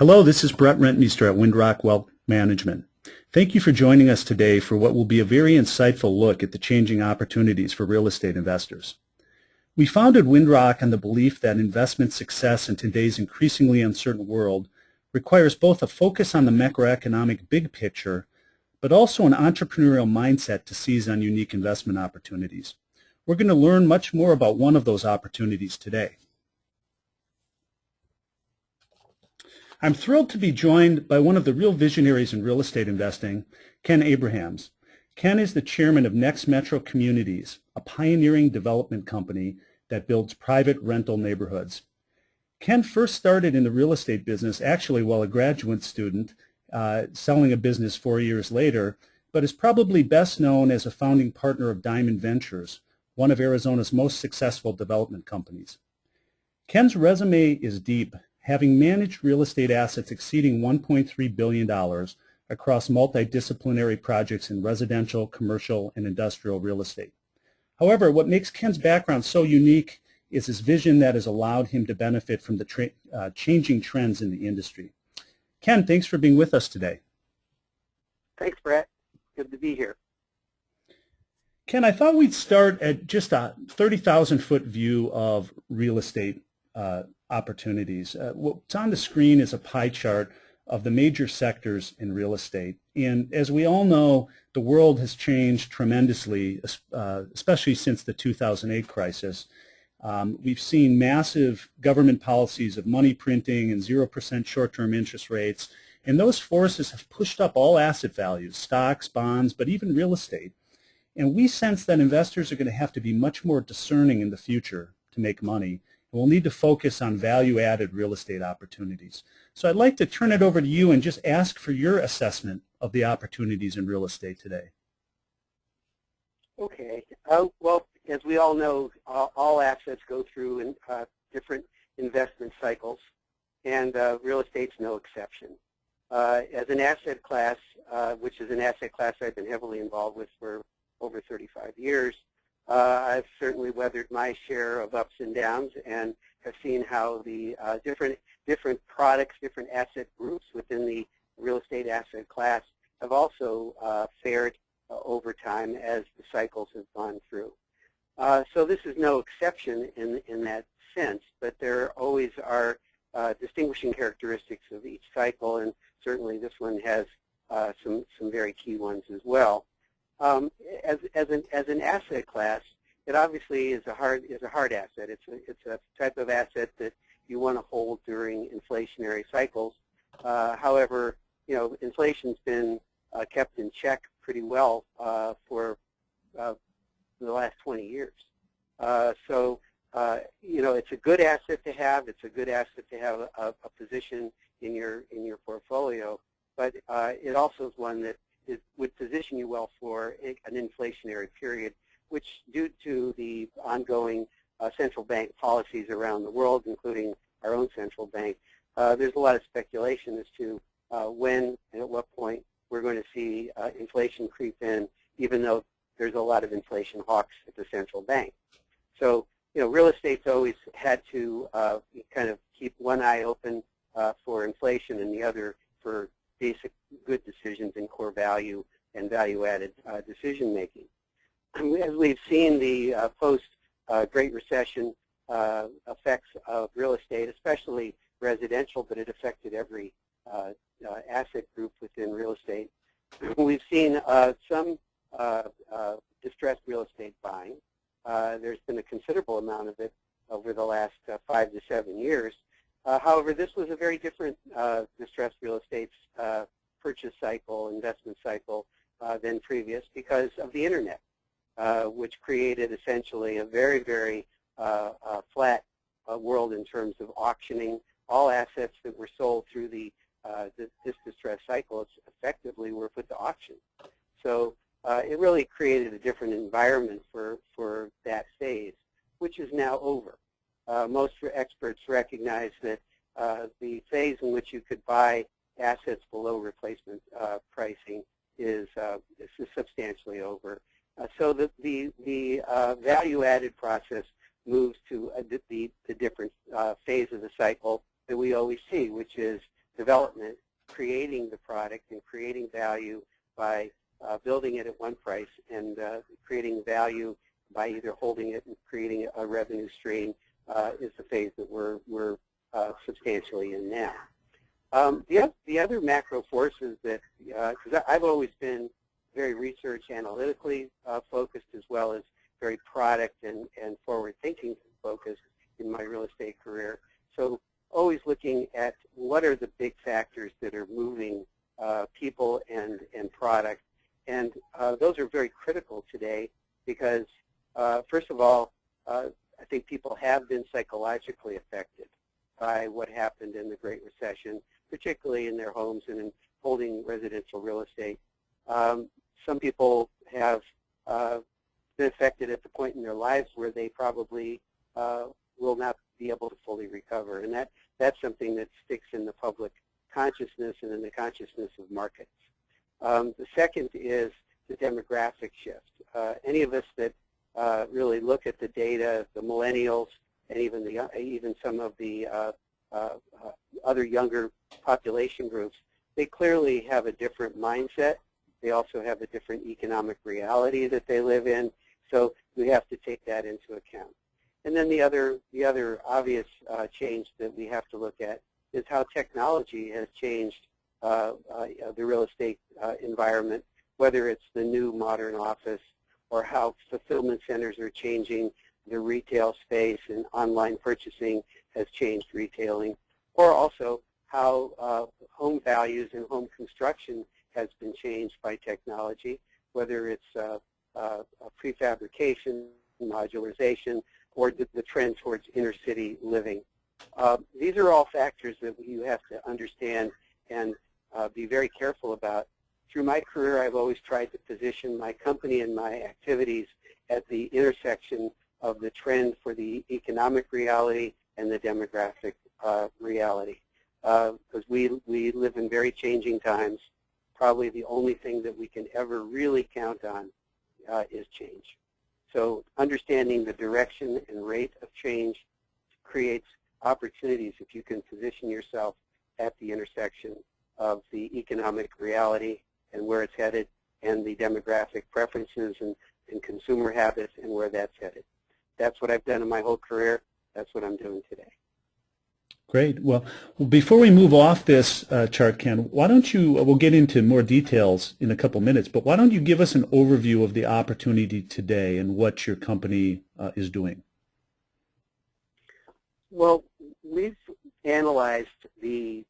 Hello, this is Brett Rentmeester at WindRock Wealth Management. Thank you for joining us today for what will be a very insightful look at the changing opportunities for real estate investors. We founded WindRock on the belief that investment success in today's increasingly uncertain world requires both a focus on the macroeconomic big picture, but also an entrepreneurial mindset to seize on unique investment opportunities. We're going to learn much more about one of those opportunities today. I'm thrilled to be joined by one of the real visionaries in real estate investing, Ken Abrahams. Ken is the chairman of NEXmetro Communities, a pioneering development company that builds private rental neighborhoods. Ken first started in the real estate business actually while a graduate student, selling a business 4 years later, but is probably best known as a founding partner of Diamond Ventures, one of Arizona's most successful development companies. Ken's resume is deep, having managed real estate assets exceeding $1.3 billion across multidisciplinary projects in residential, commercial, and industrial real estate. However, what makes Ken's background so unique is his vision that has allowed him to benefit from the changing trends in the industry. Ken, thanks for being with us today. Thanks, Brett. Good to be here. Ken, I thought we'd start at just a 30,000-foot view of real estate opportunities. What's on the screen is a pie chart of the major sectors in real estate. And as we all know, the world has changed tremendously, especially since the 2008 crisis. We've seen massive government policies of money printing and 0% short-term interest rates. And those forces have pushed up all asset values, stocks, bonds, but even real estate. And we sense that investors are going to have to be much more discerning in the future to make money. We'll need to focus on value-added real estate opportunities. So I'd like to turn it over to you and just ask for your assessment of the opportunities in real estate today. Okay. Well, as we all know, all assets go through different investment cycles, and real estate's no exception. As an asset class, which is an asset class I've been heavily involved with for over 35 years, I've certainly weathered my share of ups and downs and have seen how the different products, different asset groups within the real estate asset class have also fared over time as the cycles have gone through. So this is no exception in that sense, but there always are distinguishing characteristics of each cycle, and certainly this one has some very key ones as well. As an asset class, it obviously is a hard asset. It's a type of asset that you want to hold during inflationary cycles. However, you know, inflation's been kept in check pretty well for the last 20 years. So you know, it's a good asset to have. It's a good asset to have a position in your portfolio, but it also is one that would position you well for an inflationary period, which, due to the ongoing central bank policies around the world, including our own central bank, there's a lot of speculation as to when and at what point we're going to see inflation creep in, even though there's a lot of inflation hawks at the central bank. So, you know, real estate's always had to kind of keep one eye open for inflation and the other for basic good decisions in core value and value-added decision-making. As we've seen the post-Great Recession effects of real estate, especially residential, but it affected every asset group within real estate, we've seen some distressed real estate buying. There's been a considerable amount of it over the last 5 to 7 years. However, this was a very different distressed real estate purchase cycle, investment cycle than previous because of the internet, which created essentially a very, very flat world in terms of auctioning. All assets that were sold through this distress cycle effectively were put to auction. So it really created a different environment for that phase, which is now over. Most experts recognize that the phase in which you could buy assets below replacement pricing is substantially over. So the value-added process moves to the different phase of the cycle that we always see, which is development, creating the product and creating value by building it at one price and creating value by either holding it and creating a revenue stream is the phase that we're substantially in now. The other macro forces that, because I've always been very research analytically focused as well as very product and forward-thinking focused in my real estate career. So always looking at what are the big factors that are moving people and product. And those are very critical today because, first of all, I think people have been psychologically affected by what happened in the Great Recession, particularly in their homes and in holding residential real estate. Some people have been affected at the point in their lives where they probably will not be able to fully recover. And that's something that sticks in the public consciousness and in the consciousness of markets. The second is the demographic shift. Any of us that really look at the data, the millennials, and even some of the other younger population groups, they clearly have a different mindset. They also have a different economic reality that they live in. So we have to take that into account. And then the other obvious change that we have to look at is how technology has changed the real estate environment, whether it's the new modern office or how fulfillment centers are changing the retail space and online purchasing has changed retailing, or also how home values and home construction has been changed by technology, whether it's prefabrication, modularization, or the trend towards inner city living. These are all factors that you have to understand and be very careful about. Through my career, I've always tried to position my company and my activities at the intersection of the trend for the economic reality and the demographic reality. Because we live in very changing times. Probably the only thing that we can ever really count on is change. So understanding the direction and rate of change creates opportunities if you can position yourself at the intersection of the economic reality and where it's headed and the demographic preferences and consumer habits and where that's headed. That's what I've done in my whole career. That's what I'm doing today. Great. Well, before we move off this chart, Ken, why don't you, we'll get into more details in a couple minutes, but why don't you give us an overview of the opportunity today and what your company is doing? Well, we've analyzed the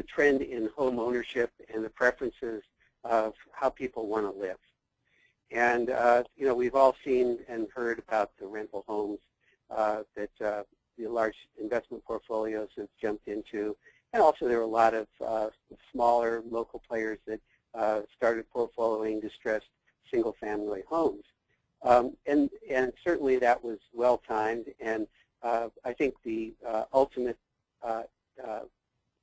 trend in home ownership and the preferences of how people want to live. And, you know, we've all seen and heard about the rental homes that the large investment portfolios have jumped into. And also there were a lot of smaller local players that started portfolioing distressed single-family homes. And certainly that was well-timed. And I think the ultimate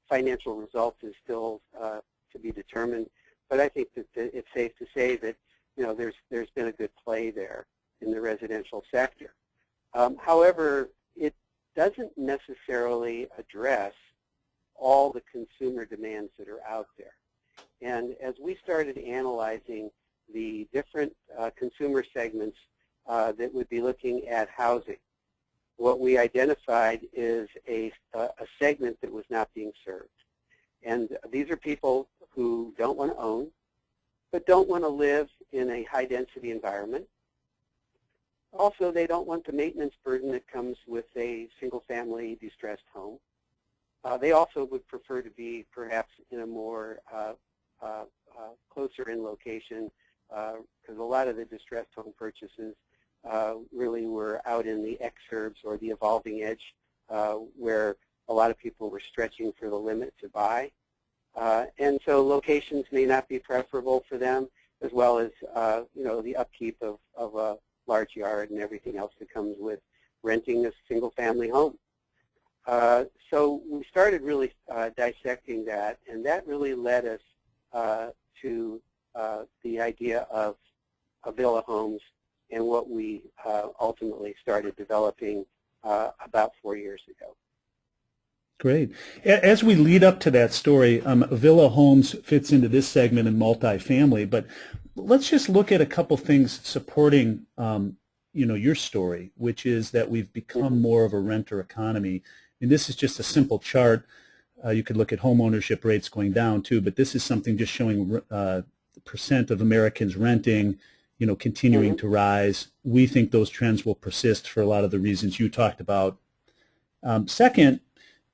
financial result is still to be determined. But I think that it's safe to say that, you know, there's been a good play there in the residential sector. However, it doesn't necessarily address all the consumer demands that are out there. And as we started analyzing the different consumer segments that would be looking at housing, what we identified is a segment that was not being served. And these are people who don't want to own, but don't want to live in a high-density environment. Also, they don't want the maintenance burden that comes with a single-family distressed home. They also would prefer to be perhaps in a more closer-in location because a lot of the distressed home purchases really were out in the exurbs or the evolving edge where a lot of people were stretching for the limit to buy. And so locations may not be preferable for them, as well as you know, the upkeep of a large yard and everything else that comes with renting a single-family home. So we started really dissecting that, and that really led us to the idea of Avilla homes and what we ultimately started developing about 4 years ago. Great. As we lead up to that story, Avilla Homes fits into this segment in multifamily, but let's just look at a couple things supporting, your story, which is that we've become more of a renter economy. And this is just a simple chart. You could look at home ownership rates going down too, but this is something just showing the percent of Americans renting, continuing to rise. We think those trends will persist for a lot of the reasons you talked about. Second,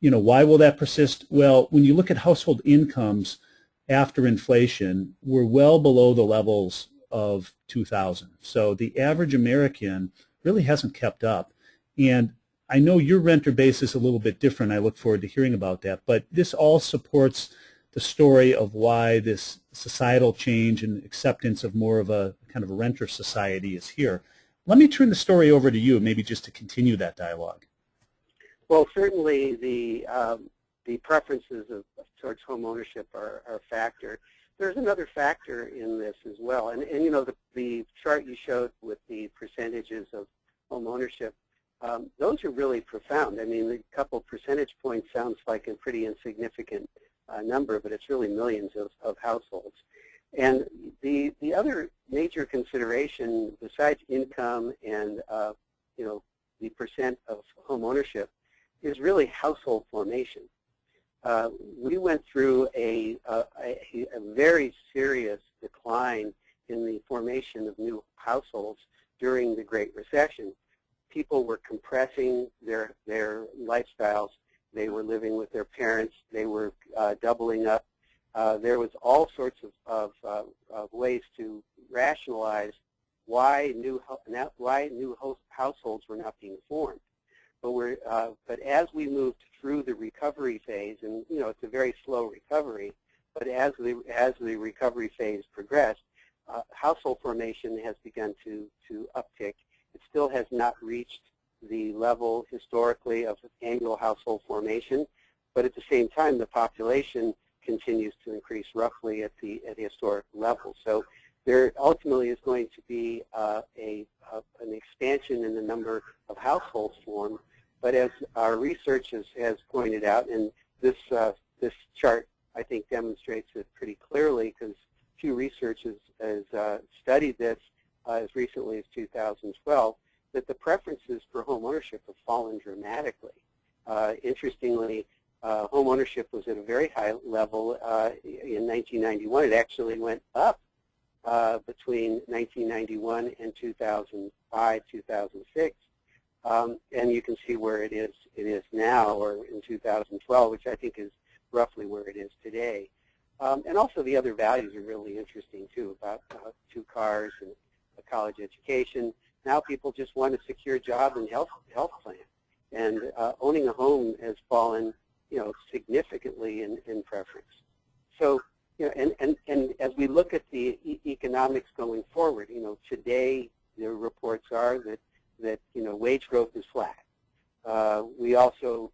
why will that persist? Well, when you look at household incomes after inflation, we're well below the levels of 2000. So the average American really hasn't kept up. And I know your renter base is a little bit different. I look forward to hearing about that. But this all supports the story of why this societal change and acceptance of more of a kind of a renter society is here. Let me turn the story over to you, maybe just to continue that dialogue. Well, certainly the preferences towards home ownership are a factor. There's another factor in this as well, and the chart you showed with the percentages of home ownership, those are really profound. I mean, a couple percentage points sounds like a pretty insignificant number, but it's really millions of households. And the other major consideration besides income and the percent of home ownership is really household formation. We went through a very serious decline in the formation of new households during the Great Recession. People were compressing their lifestyles. They were living with their parents. They were doubling up. There was all sorts of ways to rationalize why new households were not being formed. But as we moved through the recovery phase, and it's a very slow recovery, but as the recovery phase progressed, household formation has begun to uptick. It still has not reached the level historically of annual household formation, but at the same time, the population continues to increase roughly at the historic level. So there ultimately is going to be an expansion in the number of households formed. But as our research has pointed out, and this chart I think demonstrates it pretty clearly, because Pew Research has studied this as recently as 2012, that the preferences for home ownership have fallen dramatically. Interestingly, home ownership was at a very high level in 1991. It actually went up between 1991 and 2005, 2006. And you can see where it is now, or in 2012, which I think is roughly where it is today. And also the other values are really interesting too, about 2 cars and a college education. Now people just want a secure job and health plan. And owning a home has fallen, significantly in preference. So, and as we look at the economics going forward, today the reports are that wage growth is flat. We also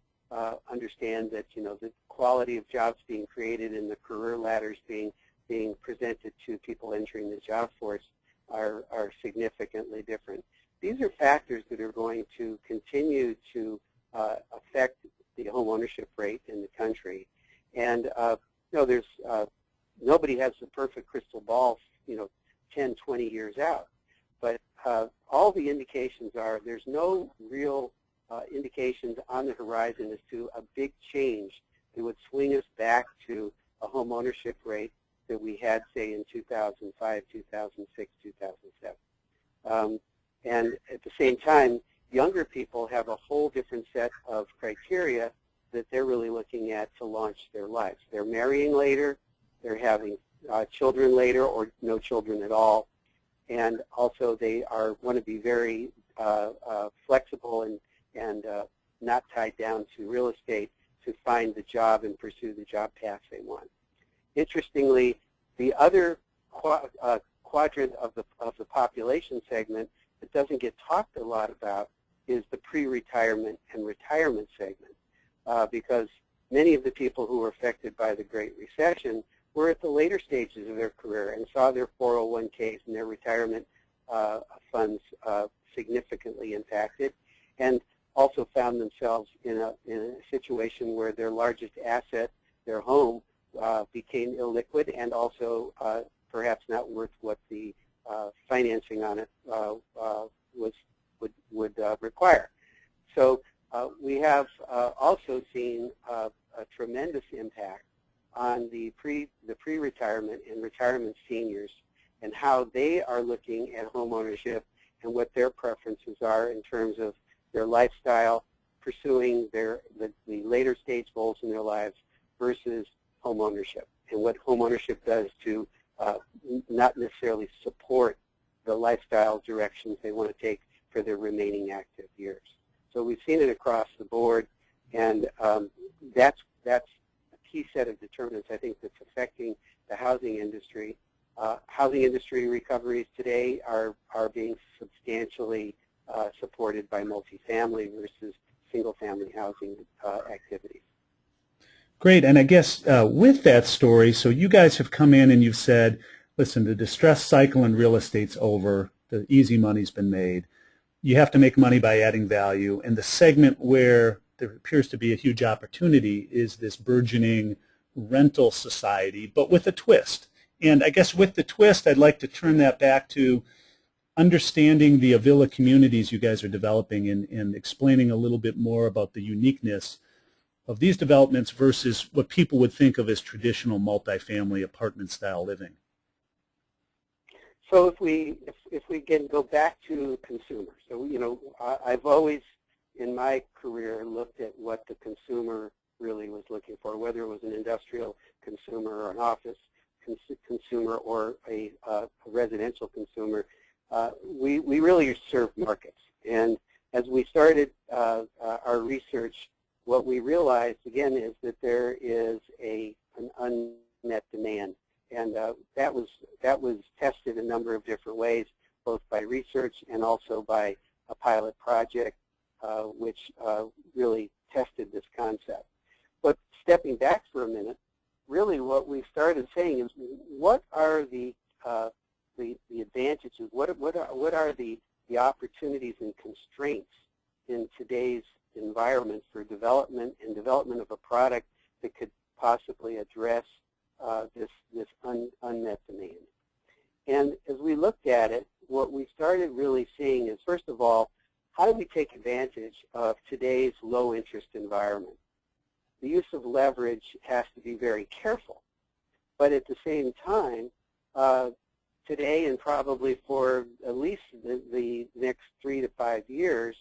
understand that the quality of jobs being created and the career ladders being presented to people entering the job force are significantly different. These are factors that are going to continue to affect the home ownership rate in the country. And there's nobody has the perfect crystal ball, 10, 20 years out. But all the indications are there's no real indications on the horizon as to a big change that would swing us back to a home ownership rate that we had, say, in 2005, 2006, 2007. And at the same time, younger people have a whole different set of criteria that they're really looking at to launch their lives. They're marrying later, they're having children later, or no children at all. And also they want to be very flexible and not tied down to real estate to find the job and pursue the job path they want. Interestingly, the other quadrant of the population segment that doesn't get talked a lot about is the pre-retirement and retirement segment, because many of the people who were affected by the Great Recession were at the later stages of their career and saw their 401ks and their retirement funds significantly impacted. And also found themselves in a situation where their largest asset, their home, became illiquid and also perhaps not worth what the financing on it would require. So we have also seen a tremendous impact on the pre-retirement and retirement seniors and how they are looking at home ownership and what their preferences are in terms of their lifestyle, pursuing the later stage goals in their lives versus home ownership, and what home ownership does to not necessarily support the lifestyle directions they want to take for their remaining active years. So we've seen it across the board, and that's a key set of determinants, I think, that's affecting the housing industry. Housing industry recoveries today are being substantially supported by multifamily versus single-family housing activities. Great, and I guess with that story, so you guys have come in and you've said, listen, the distress cycle in real estate's over, the easy money's been made. You have to make money by adding value, and the segment where there appears to be a huge opportunity is this burgeoning rental society, but with a twist. And I guess with the twist, I'd like to turn that back to understanding the Avilla communities you guys are developing and explaining a little bit more about the uniqueness of these developments versus what people would think of as traditional multifamily apartment style living. So if we can go back to consumers, so I've always in my career looked at what the consumer really was looking for, whether it was an industrial consumer or an office consumer or a residential consumer. We really serve markets, and as we started our research, what we realized again is that there is an unmet demand. And that was tested a number of different ways, both by research and also by a pilot project, which really tested this concept. But stepping back for a minute, really what we started saying is, what are the advantages? What are the opportunities and constraints in today's environment for development and development of a product that could possibly address this unmet demand? And as we looked at it, what we started really seeing is, first of all, how do we take advantage of today's low interest environment? The use of leverage has to be very careful, but at the same time, today and probably for at least the next 3 to 5 years,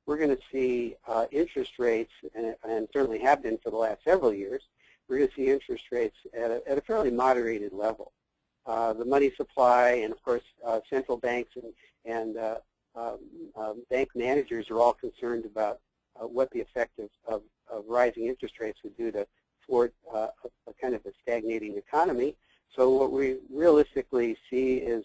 we're going to see interest rates, and certainly have been for the last several years, we're going to see interest rates at a fairly moderated level. The money supply and, of course, central banks and bank managers are all concerned about what the effect of rising interest rates would do to thwart a kind of a stagnating economy. So what we realistically see is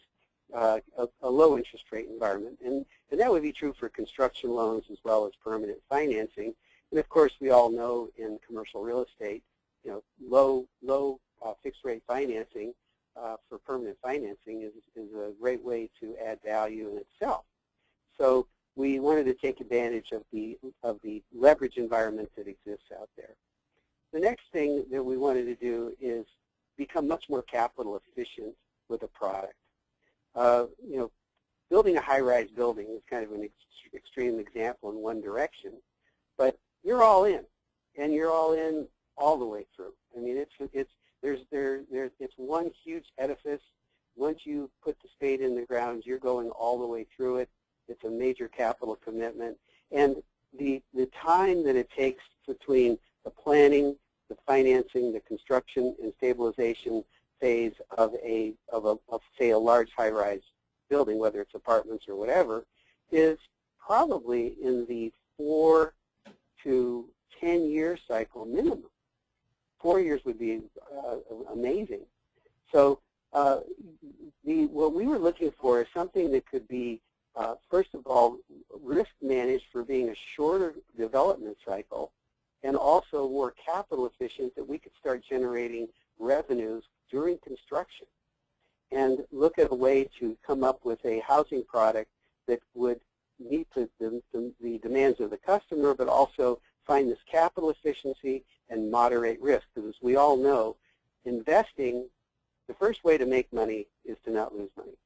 a low interest rate environment, and that would be true for construction loans as well as permanent financing. And of course, we all know in commercial real estate, low fixed rate financing for permanent financing is a great way to add value in itself. So we wanted to take advantage of the leverage environment that exists out there. The next thing that we wanted to do is become much more capital efficient with a product. Building a high-rise building is kind of an extreme example in one direction, but you're all in, and you're all in all the way through. I mean, it's one huge edifice. Once you put the spade in the ground, you're going all the way through it. It's a major capital commitment, and the time that it takes between the planning, the financing, the construction, and stabilization phase of say a large high-rise building, whether it's apartments or whatever, is probably in the 4 to 10 year cycle minimum. 4 years would be amazing. So what we were looking for is something that could be, first of all, risk managed for being a shorter development cycle, and also more capital efficient, that we could start generating revenues during construction, and look at a way to come up with a housing product that would meet the demands of the customer, but also find this capital efficiency and moderate risk. Because as we all know, investing, the first way to make money is to not lose money.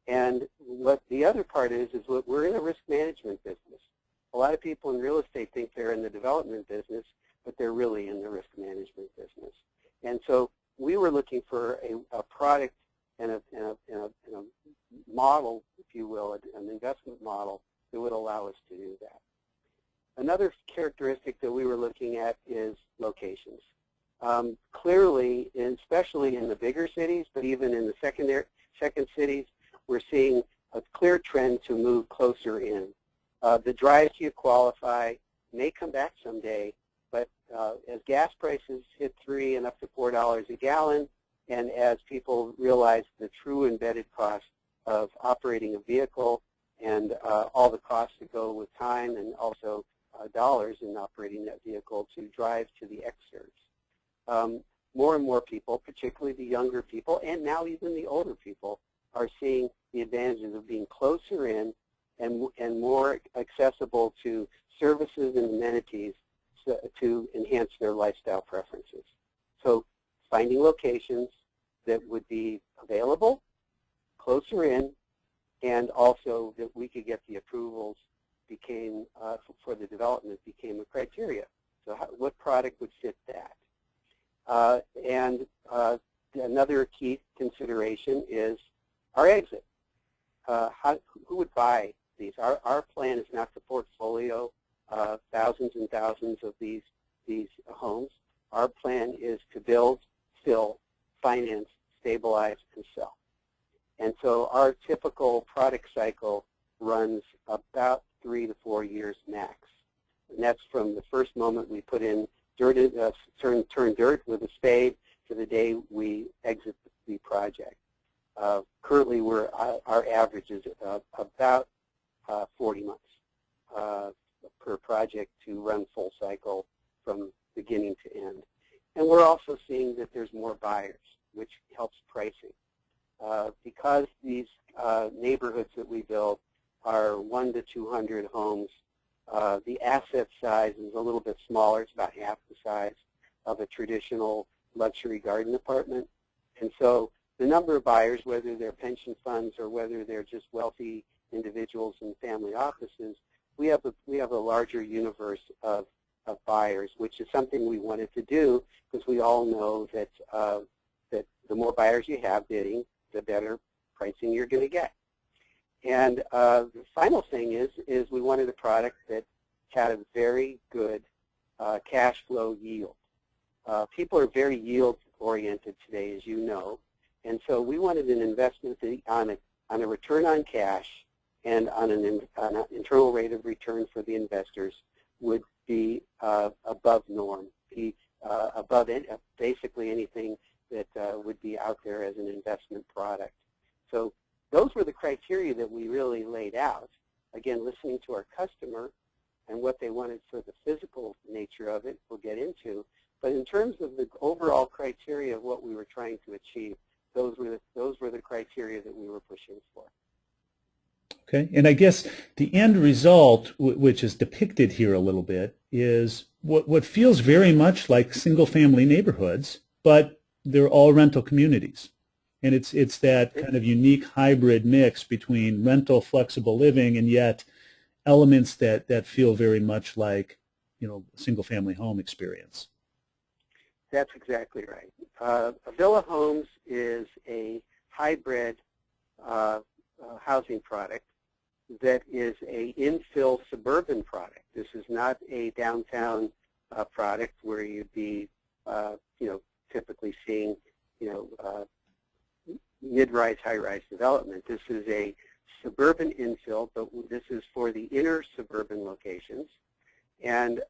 And what the other part is what we're in a risk management business. A lot of people in real estate think they're in the development business, but they're really in the risk management business. And so we were looking for a product and a model, if you will, an investment model that would allow us to do that. Another characteristic that we were looking at is locations. Clearly, especially in the bigger cities, but even in the second cities, we're seeing a clear trend to move closer in. The drive to qualify may come back someday, but as gas prices hit $3 and up to $4 a gallon, and as people realize the true embedded cost of operating a vehicle and all the costs that go with time and also dollars in operating that vehicle to drive to the exurbs. More and more people, particularly the younger people, and now even the older people, are seeing the advantages of being closer in and more accessible to services and amenities to enhance their lifestyle preferences. So finding locations that would be available, closer in, and also that we could get the approvals became, for the development became a criteria. So what product would fit that? Another key consideration is our exit. Who would buy these? Our plan is not to portfolio thousands and thousands of these homes. Our plan is to build, fill, finance, stabilize, and sell. And so our typical product cycle runs about 3 to 4 years max. And that's from the first moment we put in dirt, turn dirt with a spade to the day we exit the project. Currently, our average is about 40 months per project to run full cycle from beginning to end. And we're also seeing that there's more buyers, which helps pricing. Because these neighborhoods that we build are 1 to 200 homes, the asset size is a little bit smaller. It's about half the size of a traditional luxury garden apartment. And so the number of buyers, whether they're pension funds or whether they're just wealthy individuals and family offices, we have a larger universe of buyers, which is something we wanted to do because we all know that that the more buyers you have bidding, the better pricing you're going to get. And the final thing is we wanted a product that had a very good cash flow yield. People are very yield oriented today, as you know, and so we wanted an investment on a return on cash and on an internal rate of return for the investors would be above norm, be above basically anything that would be out there as an investment product. So those were the criteria that we really laid out. Again, listening to our customer and what they wanted for the physical nature of it, we'll get into. But in terms of the overall criteria of what we were trying to achieve, those were the criteria that we were pushing for. Okay, and I guess the end result, which is depicted here a little bit, is what feels very much like single-family neighborhoods, but they're all rental communities. And it's that kind of unique hybrid mix between rental, flexible living, and yet elements that feel very much like, you know, a single-family home experience. That's exactly right. Avilla Homes is a hybrid housing product that is a infill suburban product. This is not a downtown product where you'd be, you know, typically seeing, you know, mid-rise, high-rise development. This is a suburban infill, but this is for the inner suburban locations. And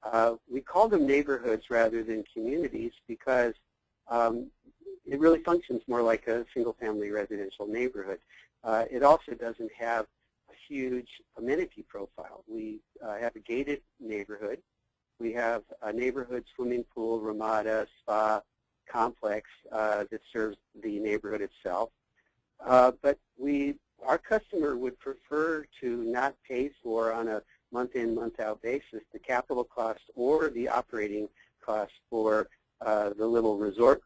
we call them neighborhoods rather than communities because it really functions more like a single-family residential neighborhood. It also doesn't have a huge amenity profile. We have a gated neighborhood. We have a neighborhood swimming pool, ramada, spa, complex that serves the neighborhood itself. But we our customer would prefer to not pay for, on a month-in, month-out basis, the capital cost or the operating cost for the little resort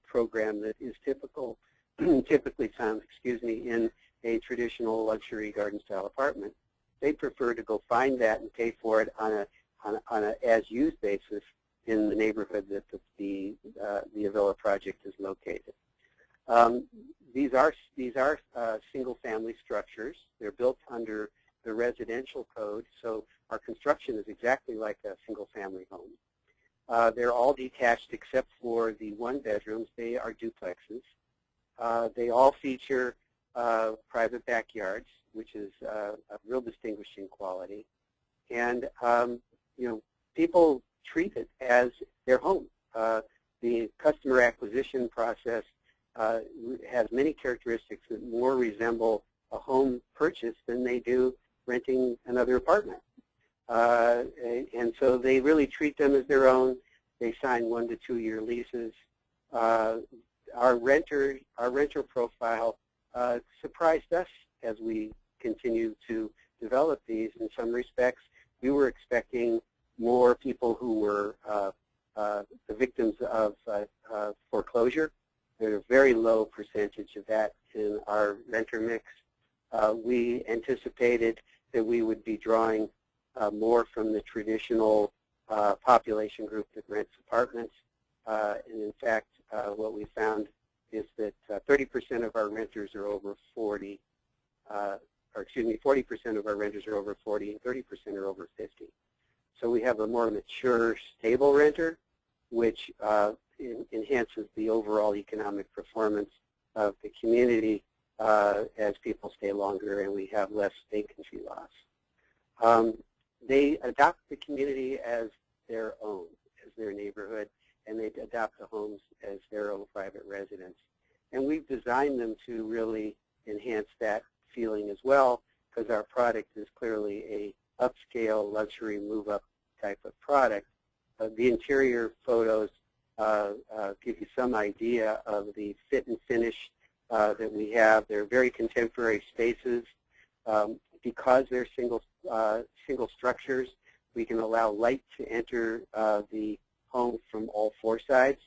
program that is typically found, in a traditional luxury garden-style apartment. They prefer to go find that and pay for it on a as-used basis in the neighborhood that the Avilla project is located. These are single-family structures. They're built under the residential code, so our construction is exactly like a single-family home. They're all detached except for the one-bedrooms. They are duplexes. They all feature private backyards, which is a real distinguishing quality. And people treat it as their home. The customer acquisition process has many characteristics that more resemble a home purchase than they do renting another apartment. And so they really treat them as their own. They sign 1 to 2 year leases. Our renter profile surprised us as we continue to develop these. In some respects, we were expecting more people who were the victims of foreclosure. There's a very low percentage of that in our renter mix. We anticipated that we would be drawing more from the traditional population group that rents apartments. And in fact, what we found is that 30% of our renters are over 40, or excuse me, 40% of our renters are over 40 and 30% are over 50. So we have a more mature, stable renter, which enhances the overall economic performance of the community as people stay longer and we have less vacancy loss. They adopt the community as their own, as their neighborhood, and they adopt the homes as their own private residence. And we've designed them to really enhance that feeling as well, because our product is clearly a upscale luxury move-up type of product. The interior photos give you some idea of the fit and finish that we have. They're very contemporary spaces. Because they're single structures, we can allow light to enter the home from all 4 sides.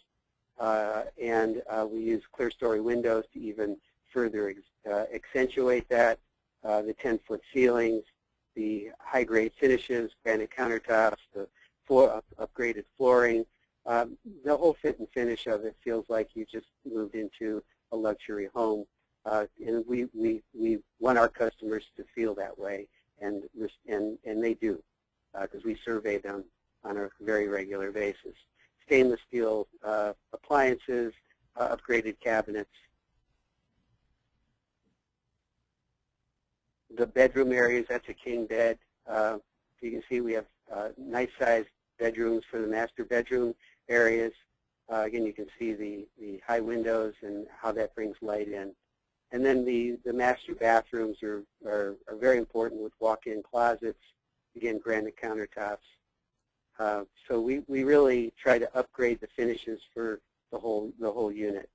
And we use clear story windows to even further accentuate that. The 10-foot ceilings, the high-grade finishes, granite countertops, the upgraded flooring. The whole fit and finish of it feels like you just moved into a luxury home. And we want our customers to feel that way, and they do, because we survey them on a very regular basis. Stainless steel appliances, upgraded cabinets. The bedroom areas, that's a king bed. You can see we have nice-sized bedrooms for the master bedroom areas. Again, you can see the high windows and how that brings light in. And then the master bathrooms are very important with walk-in closets, again, granite countertops. So we really try to upgrade the finishes for the whole unit.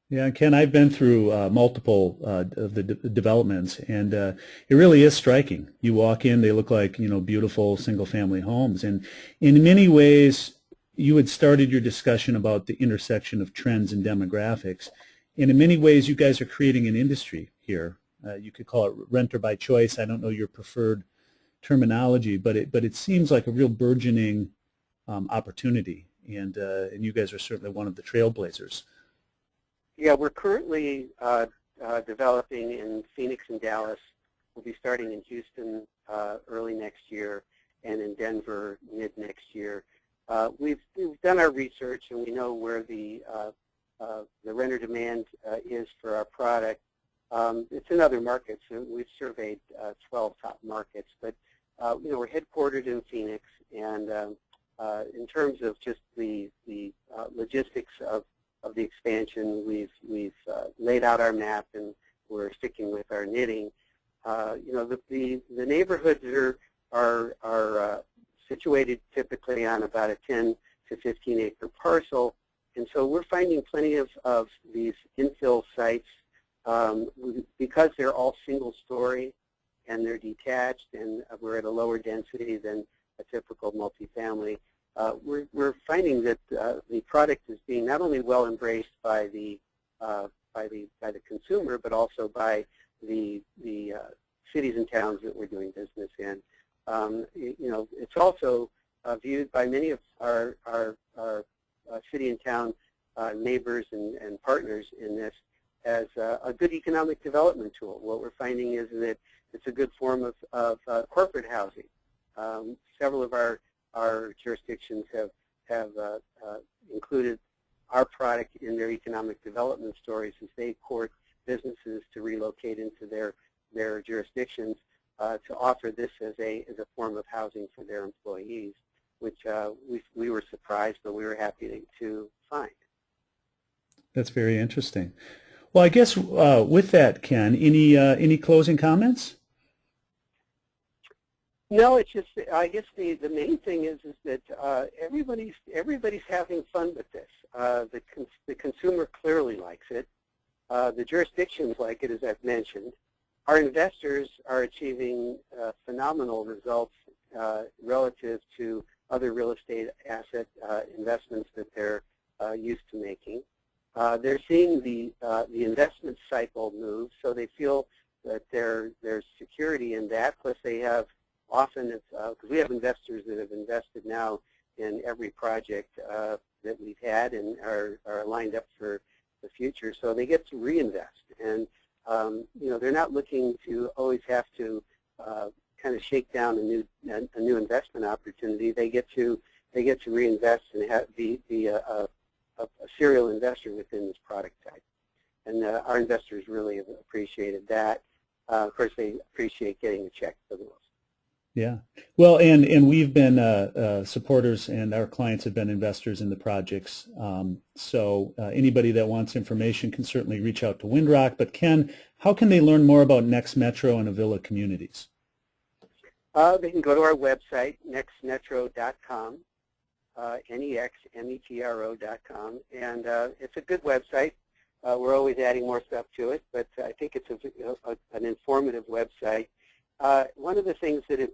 Yeah, Ken, I've been through multiple of the developments, and it really is striking. You walk in, they look like, beautiful single-family homes, and in many ways, you had started your discussion about the intersection of trends and demographics, and in many ways, you guys are creating an industry here. You could call it renter by choice. I don't know your preferred terminology, but it seems like a real burgeoning opportunity, and you guys are certainly one of the trailblazers. Yeah, we're currently developing in Phoenix and Dallas. We'll be starting in Houston early next year, and in Denver mid next year. We've done our research, and we know where the renter demand is for our product. It's in other markets. We've surveyed 12 top markets, but we're headquartered in Phoenix, and in terms of just the logistics of the expansion, we've laid out our map, and we're sticking with our knitting. The neighborhoods are situated typically on about a 10 to 15 acre parcel, and so we're finding plenty of these infill sites because they're all single story and they're detached and we're at a lower density than a typical multifamily, we're finding that the product is being not only well embraced by the consumer, but also by the cities and towns that we're doing business in. It's also viewed by many of our city and town neighbors and partners in this as a good economic development tool. What we're finding is that it's a good form of corporate housing. Several of our jurisdictions have included our product in their economic development stories as they court businesses to relocate into their jurisdictions to offer this as a form of housing for their employees, which we were surprised, but we were happy to find. That's very interesting. Well, I guess with that, Ken, any closing comments? No, it's just, I guess the main thing is that everybody's having fun with this. The consumer clearly likes it. The jurisdictions like it, as I've mentioned. Our investors are achieving phenomenal results relative to other real estate asset investments that they're used to making. They're seeing the investment cycle move, so they feel that there's security in that. Plus, they have often, because we have investors that have invested now in every project that we've had and are lined up for the future, so they get to reinvest. And they're not looking to always have to kind of shake down a new investment opportunity. They get to reinvest and be a serial investor within this product type. And our investors really have appreciated that. Of course, they appreciate getting a check for the most. Yeah. Well, and we've been supporters, and our clients have been investors in the projects. So anybody that wants information can certainly reach out to WindRock. But Ken, how can they learn more about NEXmetro and Avilla Communities? They can go to our website, NEXmetro.com, NEXmetro.com, and it's a good website. We're always adding more stuff to it, but I think it's an informative website. One of the things that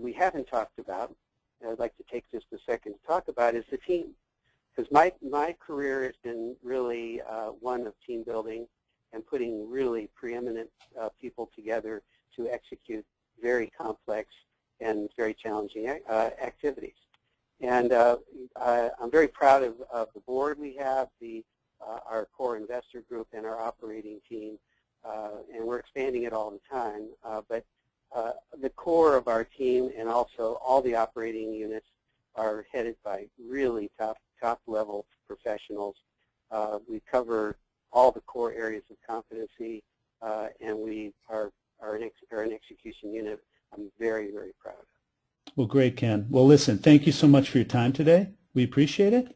we haven't talked about, and I'd like to take just a second to talk about, is the team. Because my career has been really one of team building and putting really preeminent people together to execute very complex and very challenging activities. And I'm very proud of the board we have, our core investor group, and our operating team. And we're expanding it all the time. But the core of our team and also all the operating units are headed by really top-level professionals. We cover all the core areas of competency, and we are an execution unit I'm very, very proud of. Well, great, Ken. Well, listen, thank you so much for your time today. We appreciate it.